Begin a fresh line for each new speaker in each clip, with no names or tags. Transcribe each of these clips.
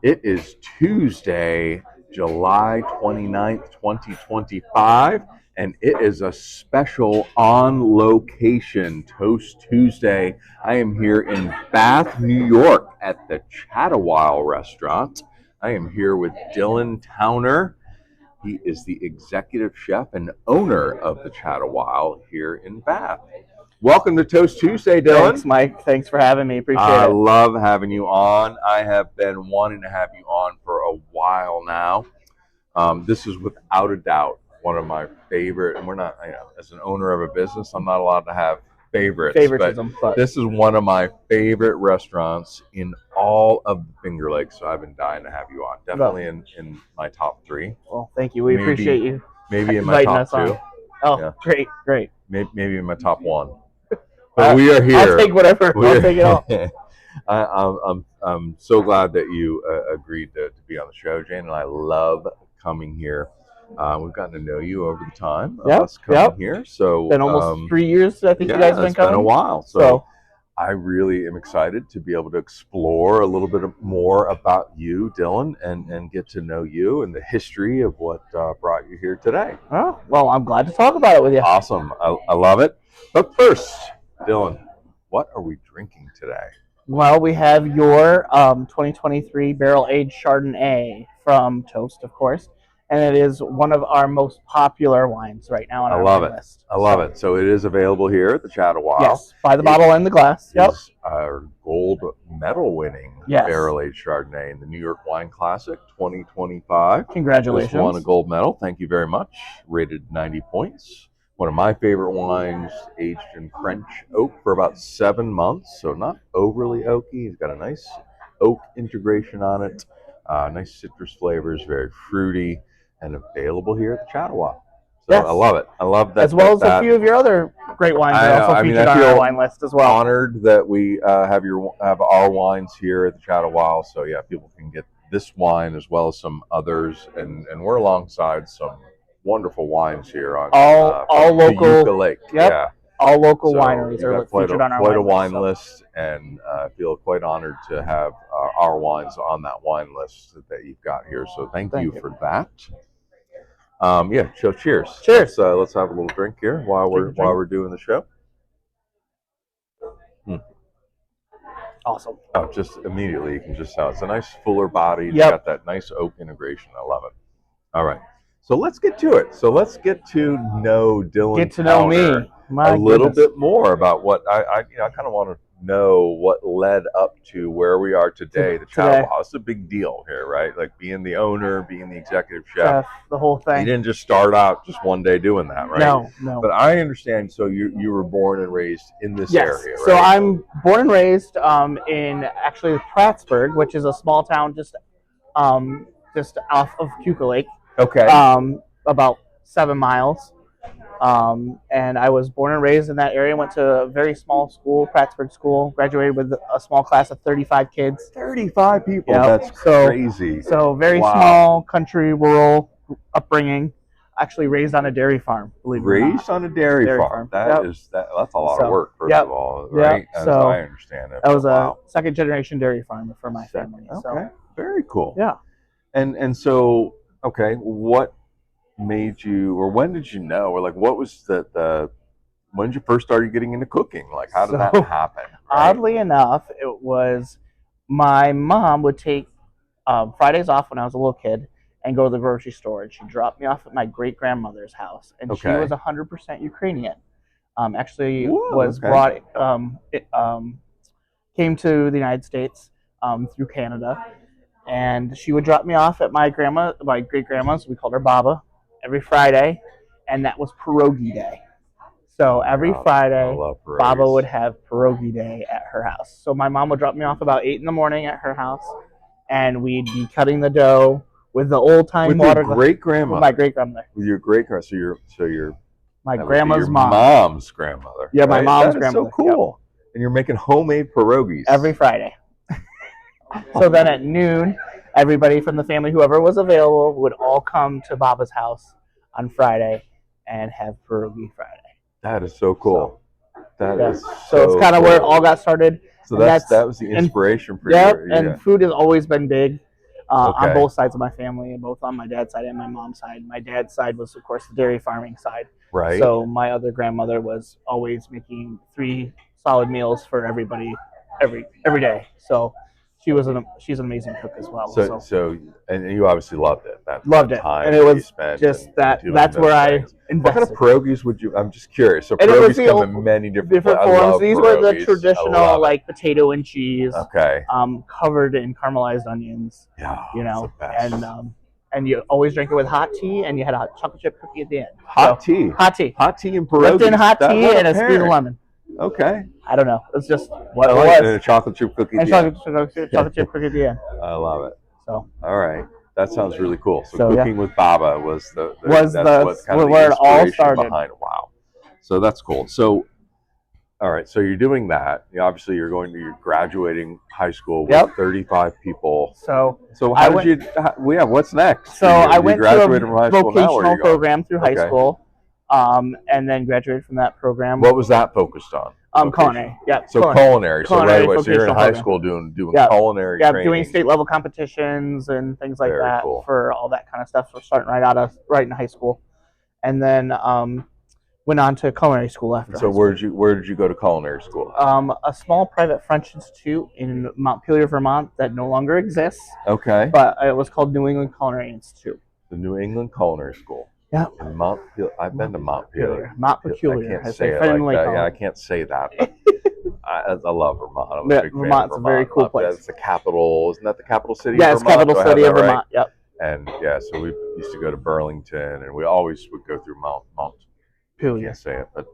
It is Tuesday, July 29th, 2025, and it is a special on location Toast Tuesday. I am here in Bath, New York at the Chat-a-Whyle restaurant. I am here with Dillon Towner. He is the executive chef and owner of the Chat-a-Whyle here in Bath. Welcome to Toast Tuesday, Dillon.
Thanks, Mike. Thanks for having me. Appreciate
I
it.
love having you on. I have been wanting to have you on for a while now. This is without a doubt one of my favorite, and we're not, as an owner of a business, I'm not allowed to have
Favoritism,
but this is one of my favorite restaurants in all of the Finger Lakes, so I've been dying to have you on. Definitely in my top three.
Well, thank you. We appreciate you.
Maybe in my top two.
Oh, yeah. Great.
Maybe in my top one. But we are here.
I'll take whatever. I'll take it all.
I'm so glad that you agreed to be on the show, Jane, and I love coming here. We've gotten to know you over the time of us coming here. So
been almost 3 years. I think you guys have been coming.
It's been a while. So I really am excited to be able to explore a little bit more about you, Dillon, and get to know you and the history of what brought you here today.
Oh, well, I'm glad to talk about it with you.
Awesome. I love it. But first, Dillon, what are we drinking today?
Well, we have your 2023 barrel-aged Chardonnay from Toast, of course, and it is one of our most popular wines right now on our wine list.
I love it. So it is available here at the Chat-a-Whyle.
Yes, by the bottle and the glass. Yep.
It's our gold medal-winning barrel-aged Chardonnay in the New York Wine Classic 2025.
Congratulations.
Just won a gold medal. Thank you very much. Rated 90 points. One of my favorite wines, aged in French oak for about 7 months, so not overly oaky. It's got a nice oak integration on it, nice citrus flavors, very fruity, and available here at the Chat-a-Whyle. So yes. I love it. I love that.
As well as a few of your other great wines that also featured on our wine list as well.
Honored that we have our wines here at the Chat-a-Whyle. So yeah, people can get this wine as well as some others, and we're alongside some wonderful wines here on
all local
Lake.
Yep. Yeah. All local wineries are featured on our
quite a wine list, and I feel quite honored to have our wines on that wine list that you've got here. So thank you for that. So cheers.
Cheers.
Let's have a little drink here while we're doing the show.
Awesome.
Oh, just immediately you can just tell it's a nice fuller body. It's got that nice oak integration. I love it. All right. So let's get to it. So let's get to know Dillon.
Get to know me
a little bit more about what I kind of want to know what led up to where we are today. The Chat-a-Whyle. It's a big deal here, right? Like being the owner, being the executive chef,
the whole thing.
You didn't just start out just one day doing that, right?
No.
But I understand. So you were born and raised in this area, right?
So I'm born and raised in actually Prattsburg, which is a small town just off of Cuca Lake.
Okay.
About 7 miles. And I was born and raised in that area. Went to a very small school, Prattsburg School. Graduated with a small class of 35 kids.
35 people. Yep. That's crazy.
So very small, country, rural upbringing. Actually raised on a dairy farm. Believe it or not.
Raised on a dairy farm. That's a lot of work. First of all, right? As I understand it.
That was a second-generation dairy farm for my family.
Okay. Very cool.
Yeah.
And so. Okay, what made you, or when did you know, or like what was when did you first started getting into cooking? Like how did that happen? Right?
Oddly enough, it was my mom would take Fridays off when I was a little kid and go to the grocery store, and she'd drop me off at my great-grandmother's house, and she was 100% Ukrainian. Brought, came to the United States through Canada. And she would drop me off at my great-grandma's, we called her Baba, every Friday, and that was pierogi day. So every Friday, Baba would have pierogi day at her house. So my mom would drop me off about 8 in the morning at her house, and we'd be cutting the dough with the old-time water.
With your great-grandmother?
With my great-grandmother.
With your great-grandmother, so you're
my grandma's mom.
Mom's grandmother.
Yeah, my mom's grandmother.
That's so cool. Yep. And you're making homemade pierogies.
Every Friday. So then at noon, everybody from the family, whoever was available, would all come to Baba's house on Friday and have pierogi Friday.
That is so cool.
So it's kind of where it all got started.
So that was the inspiration for you.
And food has always been big. on
Okay.
both sides of my family, both on my dad's side and my mom's side. My dad's side was, of course, the dairy farming side.
Right.
So my other grandmother was always making 3 solid meals for everybody every day. So she's an amazing cook as well.
So and you obviously loved it. That
loved it,
time
and it
that you
was
spent
just
in
that.
doing
That's
those
where
things.
I invested.
What kind of pierogies would you? I'm just curious. So
And it was
pierogies come in many different
forms.
I love
These were the
pierogies. I
traditional,
love it.
like potato and cheese,
Okay.
covered in caramelized onions.
Yeah.
You know,
it's the best.
and you always drank it with hot tea, and you had a chocolate chip cookie at the end.
Hot tea.
Hot tea.
Hot tea and pierogies.
Dipped in hot
That-
tea
what
and a squeeze of
pairing.
lemon.
Okay.
I don't know. It's just what
I
it
like
was.
it. And a chocolate chip cookie.
And
at the end.
chocolate chip cookie at the end.
I love it.
So
All right. That sounds really cool. So,
So, yeah.
cooking with Baba was
Was
that's what
where it all
inspiration
started.
behind it. Wow. So that's cool. So all right, so you're doing that. Obviously, you're graduating high school with
Yep.
35 people.
So
how what's next?
So I went to a
from high school. Now, where are
vocational
you going?
program through high
Okay.
school, and then graduated from that program.
What was that focused on?
Culinary. Yeah.
So culinary. So right
Culinary
away, so you're in
vocational
high
program.
school doing
Yeah.
culinary
Yeah,
training.
doing state level competitions and things like
Very
that
cool.
for all that kind of stuff. So starting right in high school, and then went on to culinary school after.
So
high
where did you go to culinary school?
school. A small private French institute in Montpelier, Vermont, that no longer exists,
Okay.
but it was called New England Culinary Institute.
The New England Culinary School.
Yeah.
In Montpelier. I've been to Montpelier.
Montpelier.
I can't say it like that. Yeah, I can't say that. But I love Vermont. I'm a big fan
Vermont's
of
a very cool place.
It's the capital. Isn't that the capital city?
Yeah,
of
it's
Vermont?
capital
Do I have
city of
that right?
Vermont. Yep.
And yeah, so we used to go to Burlington, and we always would go through Mount. I can't say it, but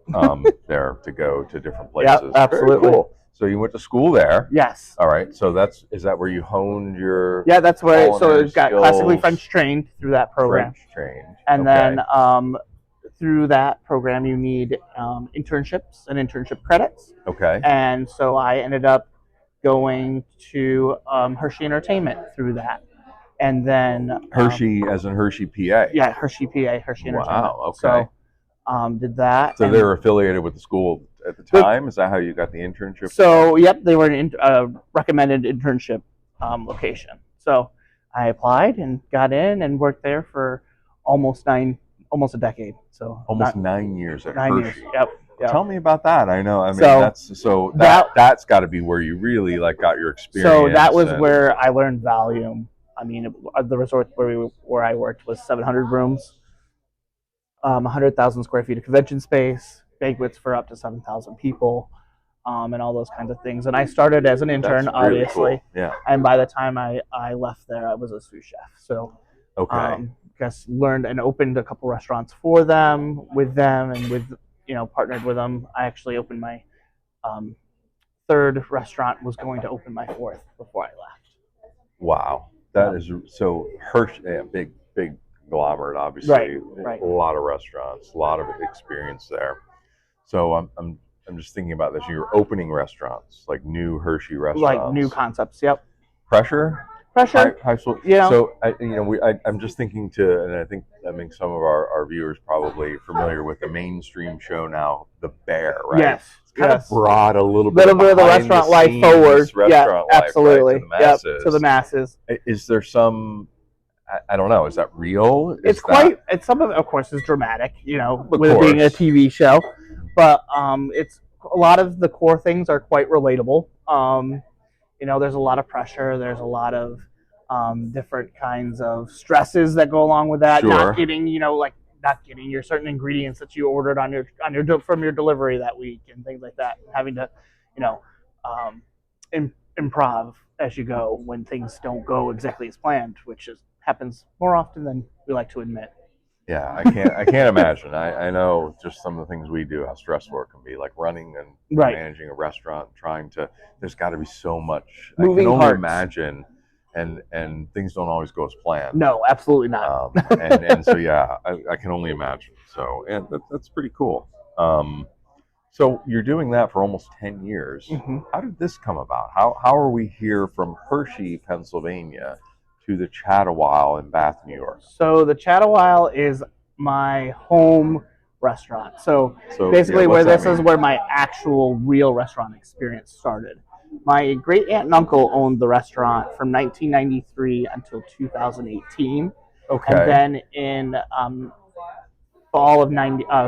there to go to different places.
Yep, absolutely.
Very cool. So you went to school there.
Yes.
All right. So is that where you honed your?
Yeah, that's where. So
culinary
it got classically
skills?
French trained through that program,
French trained.
and
Okay.
then through that program you need internships and internship credits.
Okay.
And so I ended up going to Hershey Entertainment through that, and then
Hershey, as in Hershey, PA.
Yeah, Hershey, PA, Hershey Entertainment.
Wow. Okay.
So did that.
So
and
they were affiliated with the school at the time. Is that how you got the internship?
So yep, they were an recommended internship location. So I applied and got in and worked there for almost a decade. So
almost 9 years at
9
Hershey.
years. Yep.
Tell me about that. I know. I mean,
So
that's got to be where you really got your experience.
So that was where I learned volume. I mean, the resort where I worked was 700 rooms, 100,000 square feet of convention space, banquets for up to 7,000 people, and all those kinds of things. And I started as an intern,
That's really
obviously.
cool. Yeah.
And by the time I left there, I was a sous chef. So
Okay.
learned and opened a couple restaurants for them, with them, and partnered with them. I actually opened my third restaurant, was going to open my fourth before I left.
Wow. That is so Hershey. Yeah, big conglomerate, obviously.
Right.
A lot of restaurants, a lot of experience there. So I'm just thinking about this. You're opening restaurants, like new Hershey restaurants,
Like new concepts. Yep.
Pressure. High school.
Yeah.
So I'm just thinking and I think some of our viewers probably familiar with the mainstream show now, The Bear, right?
Yes.
It's kind of brought a little bit
of the restaurant life forward. Yeah, absolutely.
Right, to the masses.
Yep, to the masses.
Is there some? I don't know. Is that real?
It's some of course, is dramatic, with
course.
it being a TV show, but it's a lot of the core things are quite relatable. There's a lot of pressure. There's a lot of different kinds of stresses that go along with that.
Sure.
Not getting, not getting your certain ingredients that you ordered from your delivery that week and things like that. Having to, improv as you go when things don't go exactly as planned, which happens more often than we like to admit.
Yeah, I can't imagine. I know just some of the things we do, how stressful it can be, like running and managing a restaurant, there's got to be so much.
Moving
I can only
parts.
imagine, and things don't always go as planned.
No, absolutely not.
And so, yeah, I can only imagine. So, and that's pretty cool. So you're doing that for almost 10 years.
Mm-hmm.
How did this come about? How are we here from Hershey, Pennsylvania, to the Chat-a-Whyle in Bath, New York?
So the Chat-a-Whyle is my home restaurant. So basically,
what's
where
that
this is
mean?
where my actual real restaurant experience started. My great aunt and uncle owned the restaurant from 1993 until 2018,
Okay.
and then in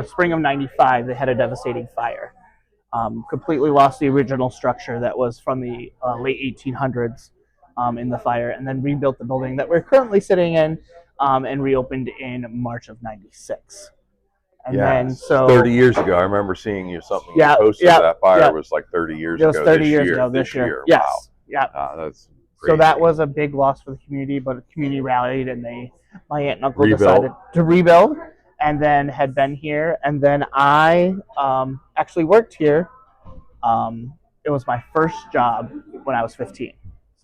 spring of '95, they had a devastating fire. Completely lost the original structure that was from the late 1800s in the fire, and then rebuilt the building that we're currently sitting in, and reopened in March of '96. And then
30 years ago, I remember seeing you something you
Yeah,
posted.
yeah,
That fire
yeah.
was like 30 years
It was
ago.
30 years ago this year. Yes.
Wow.
Yeah.
That's
So that
crazy.
was a big loss for the community, but the community rallied, and my aunt and uncle
Rebuilt.
decided to rebuild, and then had been here. And then I actually worked here. It was my first job when I was 15.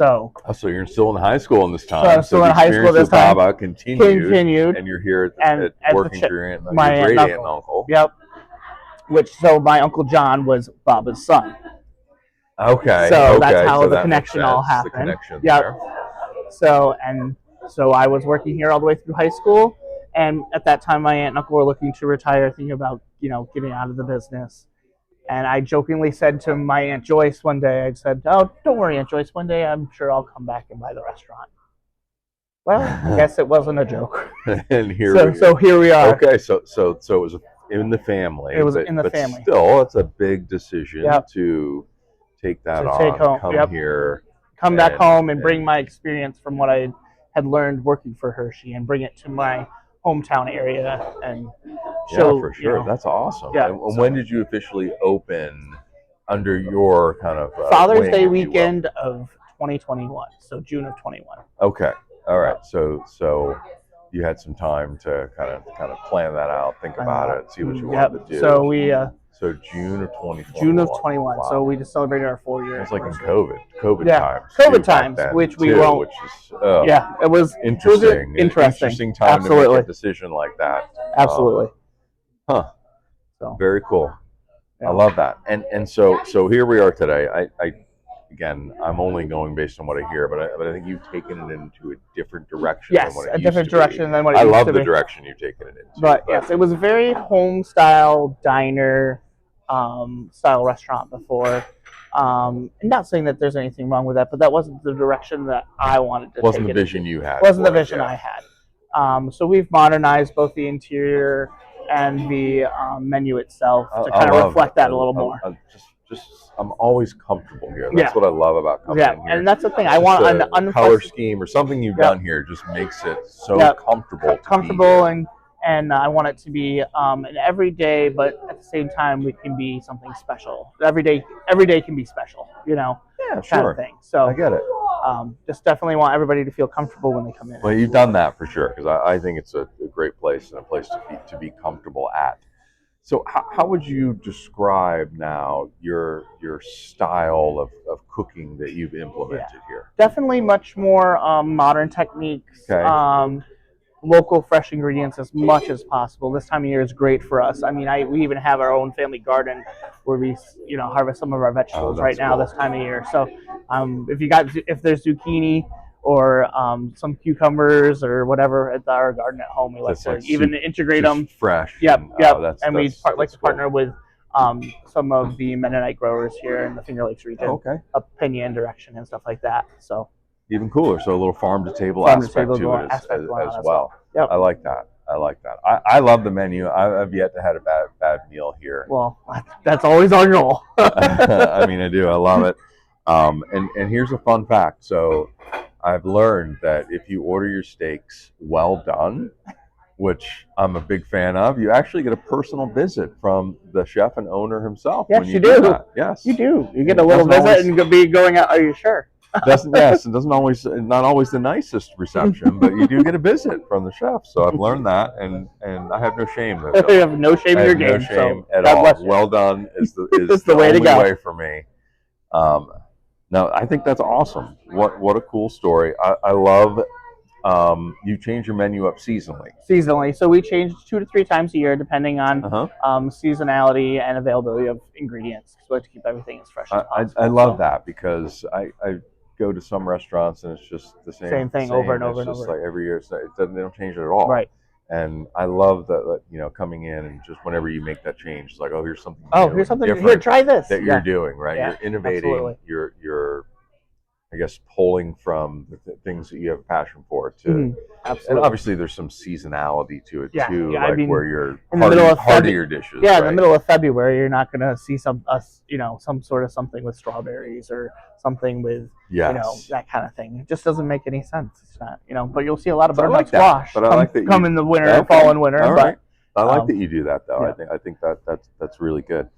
So
you're still in high school in this time.
So I'm still in high school this time.
Baba continued, and you're here
and
at working for your
my
great
aunt
aunt and uncle.
Yep. So my uncle John was Baba's son.
Okay.
So that's how the connection all happened.
The connection
Yep.
there.
So I was working here all the way through high school, and at that time my aunt and uncle were looking to retire, thinking about getting out of the business. And I jokingly said to my Aunt Joyce one day, I said, "Oh, don't worry, Aunt Joyce. One day I'm sure I'll come back and buy the restaurant." Well, I guess it wasn't a joke.
And here
we are.
Okay, so it was in the family.
It was in the family.
Still, it's a big decision
Yep.
to take that on,
take home.
come here,
come back home, and bring my experience from what I had learned working for Hershey, and bring it to my hometown area and show.
For sure. That's awesome.
Yeah.
And when did you officially open under your kind of
Father's Day weekend of 2021? So June of 21.
Okay. All right. So you had some time to kind of plan that out, think about it, see what you wanted to do.
So we.
So June of 2021.
June of 21.
Wow.
So we just celebrated our 4 years.
It's like in COVID
yeah.
times.
COVID times, which we won't.
Which is,
it was
interesting.
Interesting
time
Absolutely.
to make a decision like that.
Absolutely.
So very cool.
Yeah.
I love that. And so here we are today. Again, I'm only going based on what I hear, but I think you've taken it into a different direction.
Yes,
than what it
a
used
different
to
direction
be.
than what it
I
used
love
to
the
be.
direction you've taken it into.
But yes, it was a very home style diner style restaurant before. Not saying that there's anything wrong with that, but that wasn't the direction that I wanted to.
Wasn't
take
the
it
vision you had?
Wasn't the vision I had. So we've modernized both the interior and the menu itself to kind of reflect that a little more.
I'm always comfortable here. That's what I love about coming in here.
And that's the thing. I want
an color scheme or something you've done here just makes it so comfortable.
And I want it to be an everyday, but at the same time, we can be something special. Every day can be special,
Yeah,
kind
sure.
of thing. So
I get it.
Just definitely want everybody to feel comfortable when they come in.
Well, you've done that for sure, because I think it's a great place and a place to be comfortable at. So how would you describe now your style of cooking that you've implemented here?
Definitely much more modern techniques.
Okay.
Local fresh ingredients as much as possible. This time of year is great for us. I mean, we even have our own family garden where we harvest some of our vegetables right now this time of year. So if there's zucchini or some cucumbers or whatever at our garden at home, we like to even integrate them
fresh.
Yep. And we like to partner with some of the Mennonite growers here in the Finger Lakes region.
Okay.
Up Pinion direction and stuff like that. So
even cooler. So a little farm to table aspect to it as well.
Yep.
I like that. I love the menu. I've yet to have a bad meal here.
Well, that's always our goal.
I mean, I do. I love it. And here's a fun fact. So I've learned that if you order your steaks well done, which I'm a big fan of, you actually get a personal visit from the chef and owner himself.
Yes,
when
you do.
That. Yes,
you do. You get a little visit and be going out. Are you sure?
It doesn't not always the nicest reception, but you do get a visit from the chef. So I've learned that, and I have no shame.
You have no shame in your game.
No shame at all. Well done is the
way to go.
Way for me. No, I think that's awesome. What a cool story. I love. You change your menu up seasonally.
Seasonally, so we change 2 to 3 times a year, depending on seasonality and availability of ingredients. So we like to keep everything as fresh as possible.
I love that, because I go to some restaurants and it's just the same
thing over and over
and over.
It's
just like every year. They don't change it at all.
Right.
And I love that, coming in and just whenever you make that change, it's like, oh, here's something
Oh,
new
here's
and
something.
different
Here, try this.
that you're doing, right?
Yeah,
You're innovating.
absolutely.
You're I guess pulling from the things that you have a passion for to,
Absolutely.
and obviously there's some seasonality to it too,
Yeah,
like
I mean,
where you're
in the middle of
heartier dishes.
Yeah,
right?
in the middle of February, you're not going to see some sort of something with strawberries or something with that kind of thing. It just doesn't make any sense. It's not, but you'll see a lot of
So I
butternut
like that.
squash
But I like that
come in the winter, fall and winter.
All right.
But
I like that you do that though.
yeah.
I think that's really good.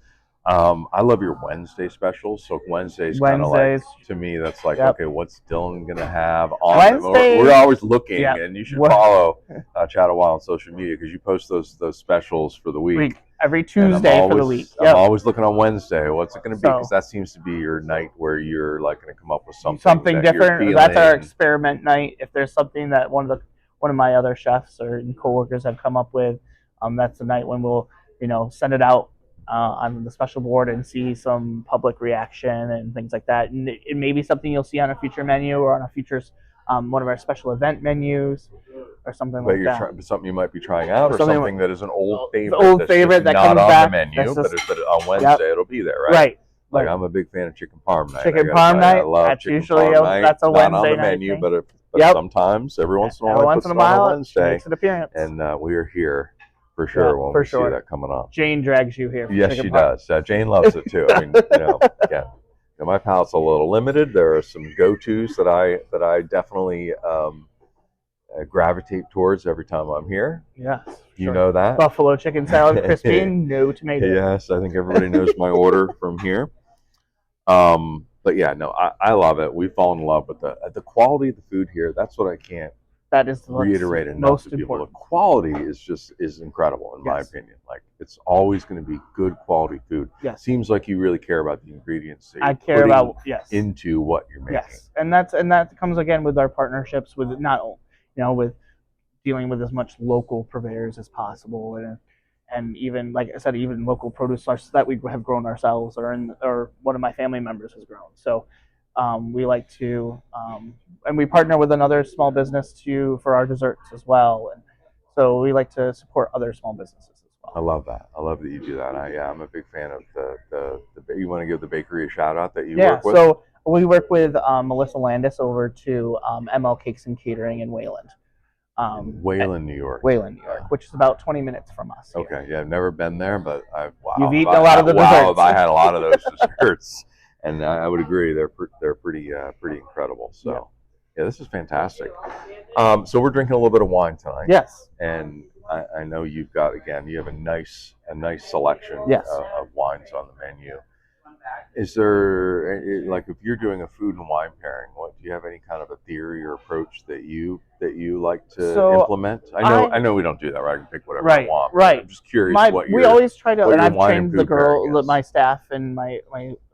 I love your Wednesday specials. So Wednesday's kind of like, to me, that's like, okay, what's Dillon gonna have on?
Wednesday,
we're always looking, and you should follow ChataWhyle on social media because you post those specials for the week.
Every Tuesday for the week.
I'm always looking on Wednesday. What's it going to be? Because that seems to be your night where you're like going to come up with something
different. That's our experiment night. If there's something that one of my other chefs or coworkers have come up with, that's the night when we'll send it out on the special board and see some public reaction and things like that. And it may be something you'll see on a future menu or on a future one of our special event menus or something like that.
Something you might be trying out, or something that is an old favorite.
That
not
comes
on
back,
the menu, but on Wednesday it'll be there, right?
Right.
Like I'm a big fan of chicken parm night.
Chicken parm night.
I love
that's
chicken
usually
parm night.
That's a Wednesday
not on the
night
menu,
thing.
but sometimes every once in a while,
once in a while,
on Wednesday,
makes an appearance.
And we are here for sure when we see that coming up.
Jane drags you here.
Yes, she does. Jane loves it too. I mean, again, my palate's a little limited. There are some go-tos that I definitely gravitate towards every time I'm here.
Yes,
you know that
buffalo chicken salad, crispy, no tomato.
Yes, I think everybody knows my order from here. But yeah, no, I love it. We fall in love with the quality of the food here. That's what I can't.
That is
reiterate enough to people. The quality is incredible in my opinion. Like it's always going to be good quality food.
Yes.
Seems like you really care about the ingredients.
I care about
into what you're making.
Yes, and that comes again with our partnerships with with dealing with as much local purveyors as possible and even like I said, even local produce that we have grown ourselves or one of my family members has grown. So. We like to, and we partner with another small business for our desserts as well, and so we like to support other small businesses as well.
I love that. I love that you do that. I'm a big fan of the. You want to give the bakery a shout out that you work with?
So we work with Melissa Landis over to ML Cakes and Catering in Wayland.
Wayland, New York.
Wayland, New York, which is about 20 minutes from us. Here.
Okay, yeah, I've never been there, but
you've eaten a lot of the desserts.
I had a lot of those desserts. And I would agree, they're pretty incredible. So, yeah, this is fantastic. So we're drinking a little bit of wine tonight.
Yes.
And I know you have a nice selection of wines on the menu. Is there, like, if you're doing a food and wine pairing, do you have any kind of a theory or approach that you like to implement? I know we don't do that, right? I can pick whatever I want.
Right.
I'm just curious
we always try to, and I've trained the
girl,
my staff and my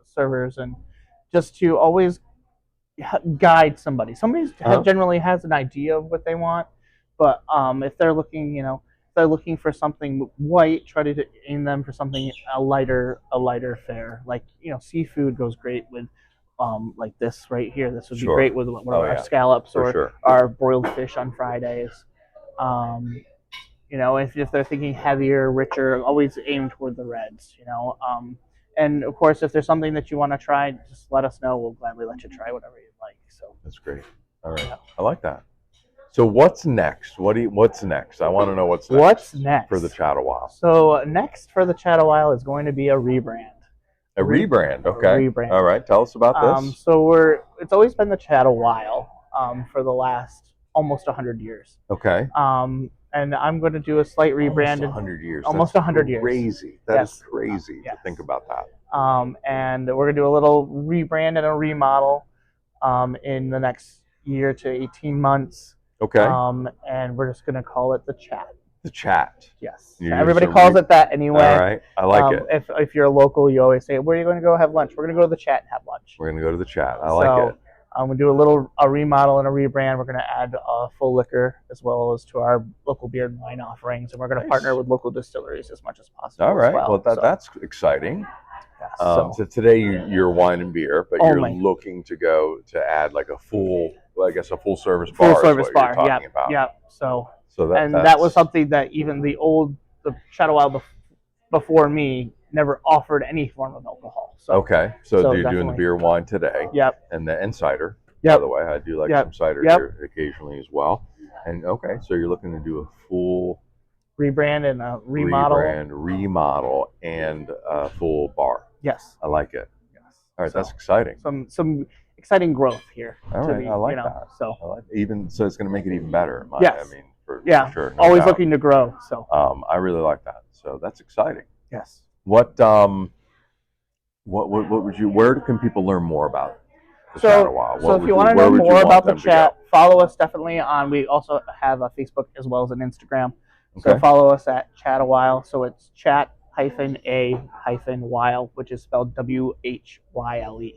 servers, and just to always guide somebody. Somebody generally has an idea of what they want, but if they're looking for something white, try to aim them for something a lighter fare. Like seafood goes great with like this right here. This would be great with one of our scallops or our broiled fish on Fridays. If they're thinking heavier, richer, always aim toward the reds. And of course, if there's something that you want to try, just let us know. We'll gladly let you try whatever you'd like. So
that's great. All right, I like that. So what's next? What's next? I want to know what's next.
What's next
for the Chat-a-Whyle?
So next for the Chat-a-Whyle is going to be a rebrand.
A rebrand. Okay.
A rebrand.
All right. Tell us about this.
So it's always been the Chat-a-Whyle for the last almost 100 years.
Okay.
And I'm going to do a slight rebrand.
Almost 100 years.
Almost 100 years.
Crazy. That is crazy to think about that.
And we're going to do a little rebrand and a remodel in the next year to 18 months.
Okay.
And we're just going to call it the Chat.
The Chat.
Yes. Everybody calls it that anyway.
All right. I like it.
If you're local, you always say, where are you going to go have lunch? We're going to go to the Chat and have lunch.
We're going to go to the Chat. I like it.
We'll do a remodel and a rebrand. We're going to add full liquor as well as to our local beer and wine offerings, and we're going to partner with local distilleries as much as possible.
All right. Well, that's exciting.
Yeah,
so today you're wine and beer, but you're looking to add like a full service bar.
Full service bar.
Yeah.
Yeah. So
So
and that was something that even the ChataWhyle before me never offered any form of alcohol. So
okay. So you're doing the
definitely.
beer wine today.
Yep.
And the cider.
Yep.
By the way, I do like
Yep.
some cider
Yep.
here occasionally as well. And okay, so you're looking to do a full
rebrand and a remodel,
and a full bar.
Yes.
I like it.
Yes.
All right,
So,
that's exciting.
Some exciting growth here.
All right, I like that.
So
I like even so, it's going to make it even better.
Yes.
I mean, for sure. No
always
doubt.
looking to grow. So
I really like that. So that's exciting.
Yes.
What would you? Where can people learn more about the ChataWhyle?
So if you want to know more about the chat, follow us definitely on. We also have a Facebook as well as an Instagram.
Okay.
So follow us at Chat-a-Whyle. So it's Chat-a-Whyle, which is spelled WHYLE.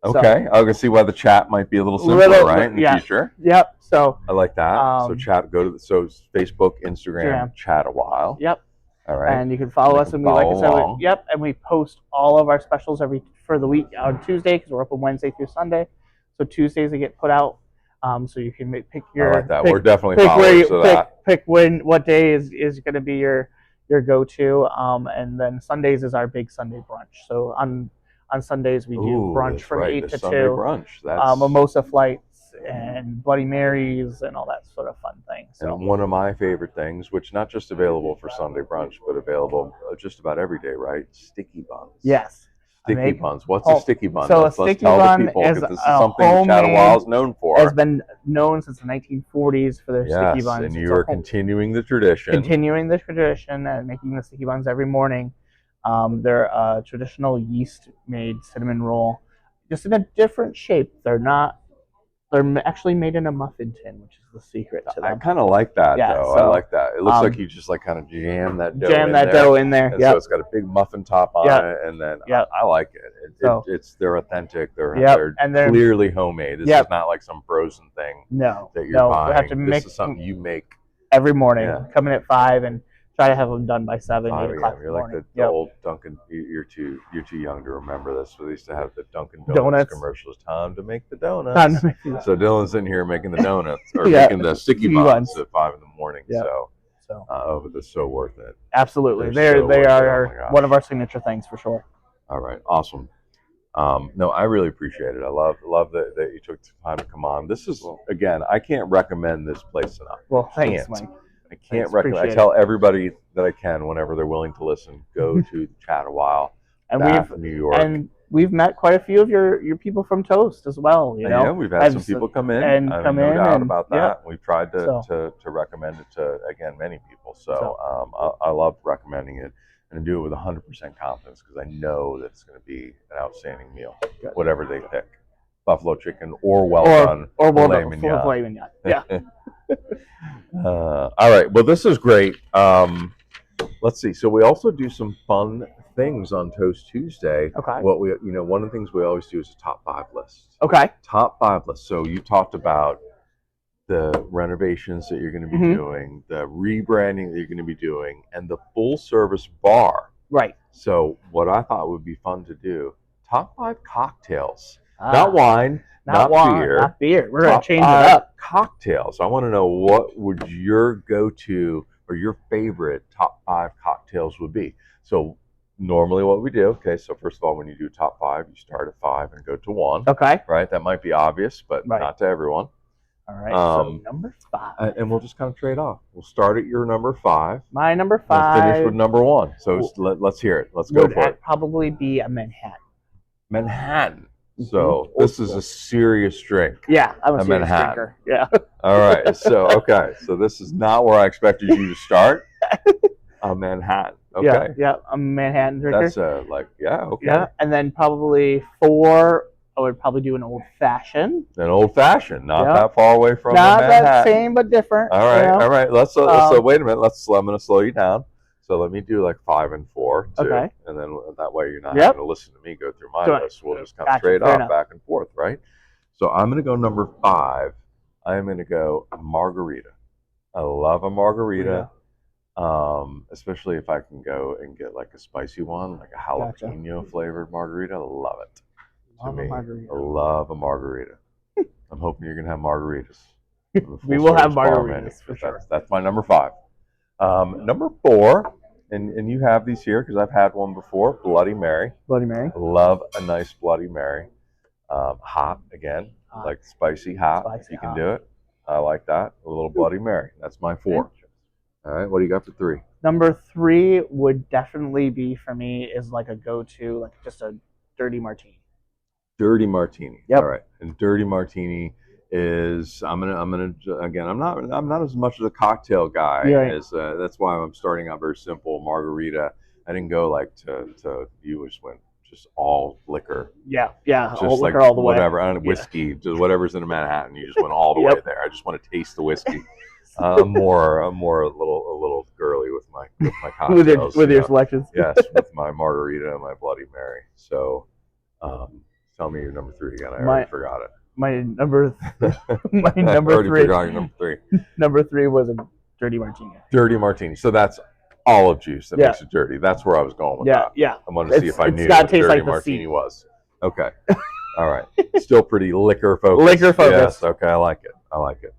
Okay, I can see why the chat might be a little simpler, right? In the future.
Yep. So
I like that. So Facebook, Instagram, ChataWhyle.
Yep.
All right.
And you can follow us, and we, like I said, and we post all of our specials for the week on Tuesday because we're open Wednesday through Sunday. So Tuesdays they get put out, so you can pick your.
I like that. We're definitely followers of that.
Pick what day is going to be your go-to, and then Sundays is our big Sunday brunch. So on Sundays we do brunch from 8 to 2.
Sunday brunch. That's
mimosa flights and Bloody Marys and all that sort of fun thing. So.
And one of my favorite things, which not just available for Sunday brunch, but available just about every day, right? Sticky buns.
Yes.
Sticky buns. What's a sticky bun?
So
let's
sticky
tell
bun
the people,
is
this is something ChataWhyle is known for.
Has been known since the 1940s for their sticky buns.
And you are continuing the tradition.
Continuing the tradition and making the sticky buns every morning. They're a traditional yeast-made cinnamon roll, just in a different shape. They're actually made in a muffin tin, which is the secret to them.
I kind of like that, though. I like that. It looks like you just kind of jam that dough in there.
Yep.
So it's got a big muffin top on it, and then I like it. They're authentic. They're clearly homemade. This is not like some frozen thing. That you're buying. This is something you make
every morning. Come in at 5 and try to have them done by 7, 8 o'clock.
You're like the old Dunkin'. You're too young to remember this. We used to have the Dunkin' Donuts commercials. Time to make the donuts. So Dillon's in here making the donuts or making the sticky buns at 5 in the morning. But it's so worth it.
Absolutely, they are one of our signature things for sure.
All right, awesome. No, I really appreciate it. I love that you took the time to come on. This is again, I can't recommend this place enough.
Well, thanks, Mike.
I can't recommend. I tell everybody that I can whenever they're willing to listen, go to the Chat-a-Whyle, New York.
And we've met quite a few of your people from Toast as well.
Yeah, we've had some people come in, and no doubt about that. We've tried to recommend it to many people. So I love recommending it, and I do it with 100% confidence because I know that it's going to be an outstanding meal, whatever they pick. Buffalo chicken or well done
or filet mignon. Yeah.
All right. Well, this is great. Let's see. So we also do some fun things on Toast Tuesday.
Okay.
One of the things we always do is a top 5 list.
Okay.
Top 5 list. So you talked about the renovations that you're going to be doing, the rebranding that you're going to be doing, and the full service bar.
Right.
So what I thought would be fun to do, top 5 cocktails. Not wine, not beer.
Not beer. We're going to change it up.
Cocktails. I want to know what would your go-to or your favorite top 5 cocktails would be. So normally what we do, so first of all, when you do top 5, you start at 5 and go to 1.
Okay.
Right? That might be obvious, but not to everyone.
All right. So number 5.
And we'll just kind of trade off. We'll start at your number 5.
My number 5.
And finish with number 1. So let's hear it. Let's go for it.
Would probably be a Manhattan.
Manhattan. So this is a serious drink.
Yeah, I'm a serious drinker. Yeah.
All right. So so this is not where I expected you to start. A Manhattan. Okay.
Yeah. A Manhattan drinker.
That's okay.
Yeah, and then probably 4. I would probably do an old fashioned.
An old fashioned, not that far away from
not that same, but different.
All right. All right. Let's wait a minute. I'm going to slow you down. So let me do like 5 and 4 too, and then that way you're not having to listen to me go through my list. We'll just kind of trade off back and forth, right? So I'm going to go number 5. I'm going to go margarita. I love a margarita, especially if I can go and get like a spicy one, like a jalapeno flavored margarita. I love it. I love a margarita. I'm hoping you're going to have margaritas.
We will have
bar
margaritas for sure.
That's my number 5. Number 4, and you have these here because I've had one before. Bloody Mary.
Bloody Mary.
Love a nice Bloody Mary. Hot again, like spicy hot.
Spicy
you can
hot.
do it. I like that. A little Bloody Mary. That's my 4. All right. What do you got for 3?
Number 3 would definitely be for me is like a go-to, like just a dirty martini.
Dirty martini.
Yep.
All right. And dirty martini is I'm gonna again. I'm not as much of a cocktail guy as that's why I'm starting out very simple. Margarita. I didn't go like to you just went just all liquor.
Yeah.
Just
all
like
liquor all the
whatever,
way.
Whiskey, just whatever's in Manhattan. You just went all the way there. I just want to taste the whiskey. I'm more a little girly with my cocktails.
with your selections.
Yes, with my margarita and my Bloody Mary. So, tell me your number 3 again. I already forgot it.
My number
I already
3.
forgot your number 3.
Number 3 was a dirty martini.
Dirty martini. So that's olive juice that makes it dirty. That's where I was going with that.
Yeah.
I wanted to see if I knew
what
what dirty
like
martini was. Okay. All right. Still pretty liquor focused.
Liquor focused.
Yes. Okay. I like it.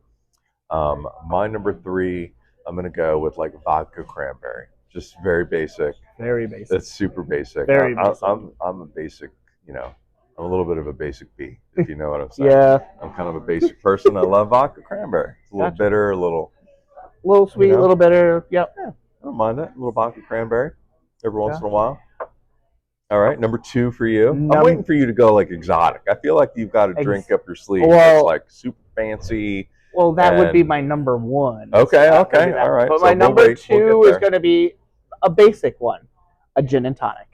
My number 3, I'm gonna go with like vodka cranberry. Just very basic.
Very basic.
It's super basic.
Very basic.
I'm a basic. I'm a little bit of a basic bee, if you know what I'm saying.
Yeah.
I'm kind of a basic person. I love vodka cranberry. It's a little bitter, a little
sweet, a little bitter. Yep.
Yeah, I don't mind that. A little vodka cranberry every once in a while. All right, number 2 for you. I'm waiting for you to go like exotic. I feel like you've got a drink up your sleeve that's like super fancy.
Well, that would be my number 1.
Okay, all right.
But my number 2 is going to be a basic one, a gin and tonic.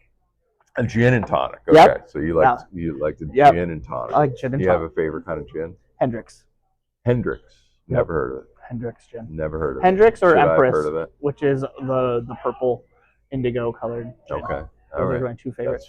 A gin and tonic. Okay,
yep.
So you like the gin and tonic.
I like gin and tonic.
Do you have a favorite kind of gin?
Hendrick's.
Never heard of it.
Hendrick's gin.
Never heard of
Hendrick's
it.
or Empress,
heard of it?
which is the purple indigo colored gin.
Okay.
Those are my 2 favorites.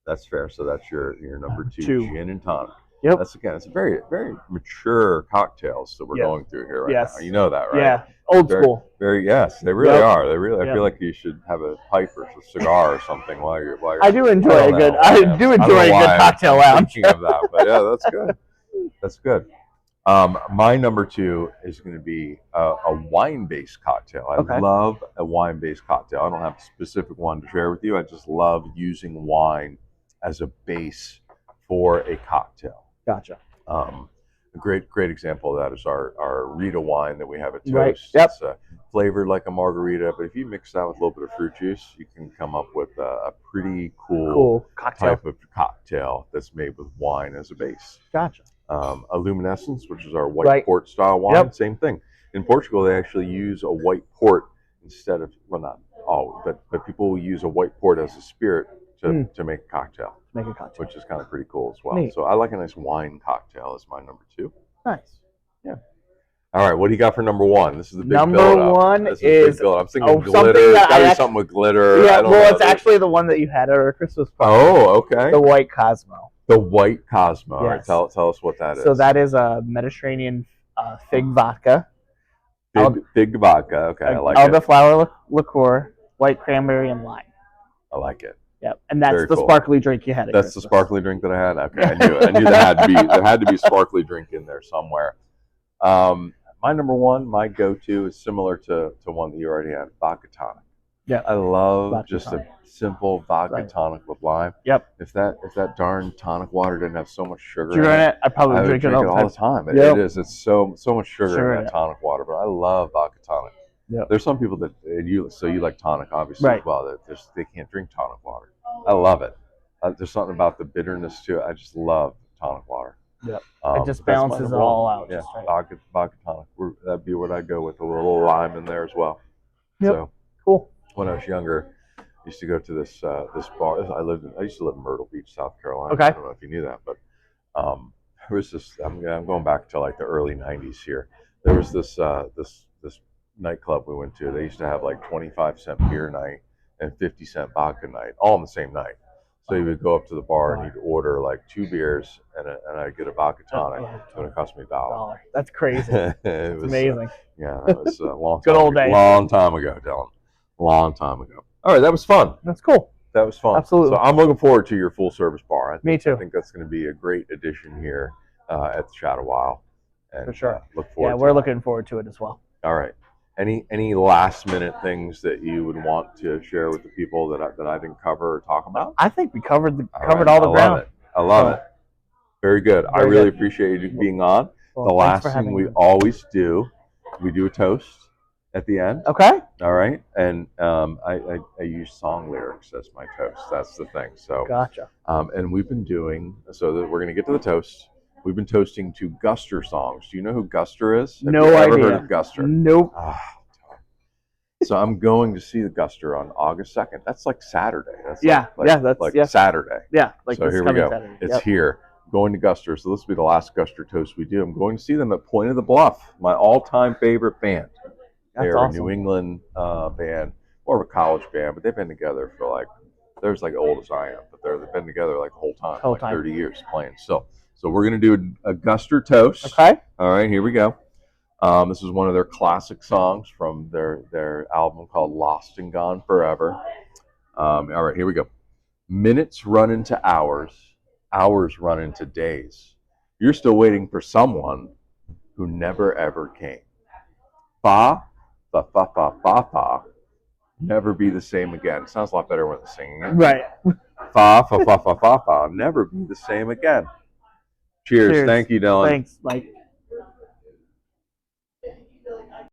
That's fair. So that's your number 2 gin and tonic.
Yep.
It's a very, very mature cocktails that we're going through here right now. You know that, right?
Yeah. Old school.
Very, yes, they really are. They really. I feel like you should have a pipe or a cigar or something while you're.
I do enjoy a good cocktail lounge.
Thinking of that, but yeah, that's good. That's good. My number 2 is going to be a wine-based cocktail. I love a wine-based cocktail. I don't have a specific one to share with you. I just love using wine as a base for a cocktail.
Gotcha.
A great example of that is our Rita wine that we have at Toast.
Right. Yep.
It's flavored like a margarita, but if you mix that with a little bit of fruit juice, you can come up with a pretty cool type of cocktail that's made with wine as a base.
Gotcha.
A Luminescence, which is our white port style wine, same thing. In Portugal, they actually use a white port instead of, well, not all, but people will use a white port as a spirit to make a cocktail. Which is kind of pretty cool as well.
Neat.
So I like a nice wine cocktail as my number 2.
Nice.
Yeah. All right. What do you got for number 1? This is the big
number
build-up.
1 is.
I'm thinking glitter. It's got to be something with glitter.
Yeah. It's actually the one that you had at our Christmas party.
Oh, okay.
The White Cosmo.
The White Cosmo.
Yes.
All right, tell us what that is.
So that is a Mediterranean fig vodka.
Fig vodka. Okay, I like it.
Elderflower liqueur, white cranberry, and lime.
I like it.
Yep, and that's sparkly drink you had.
That's the sparkly drink that I had. Okay, I knew it. I knew there had to be a sparkly drink in there somewhere. My number 1, my go-to is similar to one that you already had, vodka tonic.
Yeah,
I love a simple vodka tonic with lime.
Yep.
If that darn tonic water didn't have so much sugar
in it, I probably drink it all
the time. It is. It's so much sugar in that tonic water, but I love vodka tonic.
Yep.
There's some people that you like tonic obviously as well. That they can't drink tonic water. I love it. There's something about the bitterness to it. I just love tonic water.
Yep. It just balances it all out.
Yeah. Vodka tonic. That'd be what I'd go with. A little lime in there as well.
Yep.
So
cool.
When I was younger, I used to go to this bar. I used to live in Myrtle Beach, South Carolina.
Okay.
I don't know if you knew that, but there was this. I'm going back to like the early '90s here. There was this nightclub we went to. They used to have like 25-cent beer night and 50-cent vodka night, all on the same night. So you would go up to the bar and you'd order like 2 beers and I'd get a vodka tonic. And it cost me $1.
That's crazy. It was amazing.
Yeah, that was a long time.
Good old days.
Long time ago, Dillon. Long time ago. All right, that was fun.
That's cool.
That was fun.
Absolutely.
So I'm looking forward to your full service bar.
Me too.
I think that's going to be a great addition here at the Chat-a-Whyle. And
For sure.
Look forward.
Yeah,
to
we're
that.
looking forward to it as well.
All right. Any last minute things that you would want to share with the people that I didn't cover or talk about?
I think we covered all the ground.
Love it. I love it. Very good. I really appreciate you being on.
Well,
the last thing we always do, we do a toast at the end.
Okay.
All right. And I use song lyrics as my toast. That's the thing. So
gotcha.
And we've been doing, so that we're going to get to the toast. We've been toasting to Guster songs. Do you know who Guster is?
No idea.
Have you ever heard of Guster?
Nope.
So I'm going to see the Guster on August 2nd. That's like Saturday. That's
that's
Saturday.
Yeah,
so here we go.
Saturday.
It's here. Going to Guster. So this will be the last Guster toast we do. I'm going to see them at Point of the Bluff, my all-time favorite band. They're
awesome.
a New England band, more of a college band, but they've been together for they're as old as I am, but they've been together the whole time, 30 years playing. So we're going to do a Guster toast.
Okay.
All right, here we go. This is one of their classic songs from their album called Lost and Gone Forever. All right, here we go. Minutes run into hours, hours run into days. You're still waiting for someone who never ever came. Fa, fa, fa, fa, fa, fa. Never be the same again. Sounds a lot better when it's singing it.
Right.
Fa, fa, fa, fa, fa, fa. Never be the same again. Cheers. Thank you, Dillon.
Thanks, Mike.